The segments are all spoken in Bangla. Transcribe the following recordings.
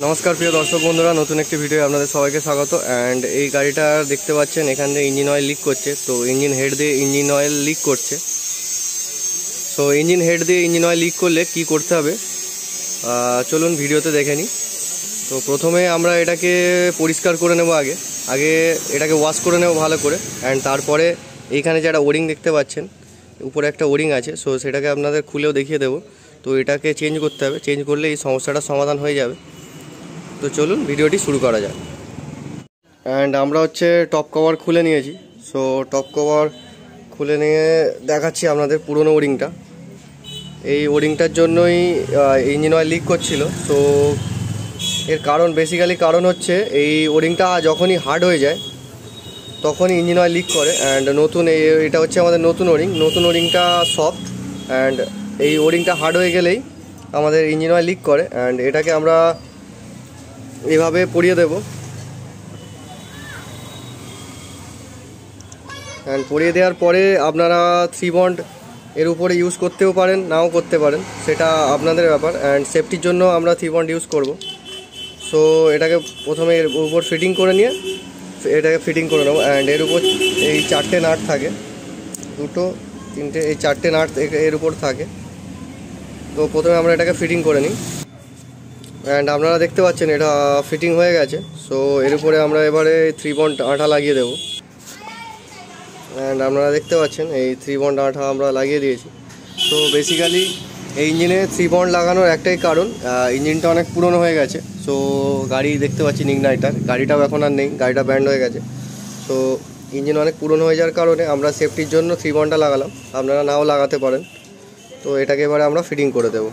नमस्कार प्रिय दर्शक बंधुरा नतून एक भिडियो आपनादेर सबाइके स्वागत। एंड ये गाड़ीटा देखते पाच्छेन एखान दिये इंजिन अয়েল लिक करछे, तो इंजिन हेड दिये इंजिन अয়েল लिक करछे। सो इंजिन हेड दिये इंजिन अয়েল लिक करले कि करते हबे चलुन भिडियोते देखे निই। तो प्रथमे आमरा एटाके परिष्कार करे नेब, आगे आगे एटाके वाश करे नेब भालो करे। एंड तारपरे एइखाने जे एकटा ओरिंग देखते पाच्छेन ऊपरे एकटा ओरिंग आछे, सो सेटाके आपनादेर खुलेও देखिए देब। तो एटाके चेंज करते हबे, चेंज करले এই সমস্যাটা সমাধান হয়ে যাবে। तो चलुन भिडियोटी शुरू करा जाए। एंड आमरा होच्छे टप कवर खुले निয়েছি। सो टप कवर खुले निয়ে দেখাচ্ছি আপনাদের পুরনো ওরিংটা। এই ওরিংটার জন্যই ইঞ্জিন অয়েল লিক করছিল। সো এর কারণ বেসিক্যালি কারণ হচ্ছে এই ওরিংটা যখনই হার্ড হয়ে যায় তখনই ইঞ্জিন অয়েল লিক করে। অ্যান্ড নতুন এটা হচ্ছে আমাদের নতুন ওরিং, নতুন ওরিংটা সফট। অ্যান্ড এই ওরিংটা হার্ড হয়ে গেলেই আমাদের ইঞ্জিন অয়েল লিক করে। অ্যান্ড এটাকে আমরা এইভাবে পরিয়ে দেব। এন্ড পরিয়ে দেওয়ার পরে আপনারা 3 বন্ড এর উপরে ইউজ করতেও পারেন, নাও করতে পারেন, সেটা আপনাদের ব্যাপার। এন্ড সেফটির জন্য আমরা 3 বন্ড ইউজ করব। সো এটাকে প্রথমে এর উপর ফিটিং করে নিয়ে এটাকে ফিটিং করে নেব। এন্ড এর উপর এই 4টে নাট থাকে, 2টো 3টে এই 4টে নাট এর উপর থাকে। তো প্রথমে আমরা এটাকে ফিটিং করে নিই। एंड আপনারা দেখতে পাচ্ছেন এটা ফিটিং হয়ে গেছে। সো এর উপরে আমরা এবারে 3 বন্ড আঠা লাগিয়ে দেব। এন্ড আপনারা দেখতে পাচ্ছেন এই 3 বন্ড আঠা আমরা লাগিয়ে দিয়েছি। সো বেসিক্যালি এই ইঞ্জিনে 3 বন্ড লাগানোর একটাই কারণ, ইঞ্জিনটা অনেক পুরনো হয়ে গেছে। সো গাড়ি দেখতে পাচ্ছেন ইগনাইটার, গাড়িটাও এখন আর নেই, গাড়িটা ব্যান্ড হয়ে গেছে। সো ইঞ্জিন অনেক পুরনো হয়ে যাওয়ার কারণে আমরা সেফটির জন্য 3 বন্ডটা লাগালাম, আপনারা নাও লাগাতে পারেন। তো এটাকে এবারে আমরা ফিটিং করে দেব।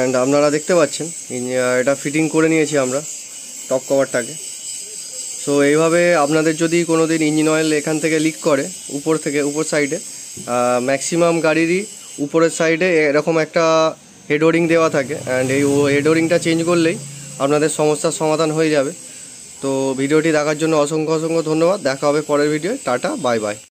एंड আপনারা দেখতে পাচ্ছেন এটা ফিটিং করে নিয়েছি আমরা টপ কভারটাকে। সো এইভাবে আপনাদের যদি কোনো দিন ইঞ্জিন অয়েল এখান থেকে লিক করে উপর থেকে, উপর সাইডে ম্যাক্সিমাম গাড়িরই উপরের সাইডে এরকম একটা হেড ওরিং দেওয়া থাকে। অ্যান্ড এই হেড ওরিংটা চেঞ্জ করলেই আপনাদের সমস্যার সমাধান হয়ে যাবে। তো ভিডিওটি দেখার জন্য অসংখ্য ধন্যবাদ। দেখা হবে পরের ভিডিও। Tata, bye bye.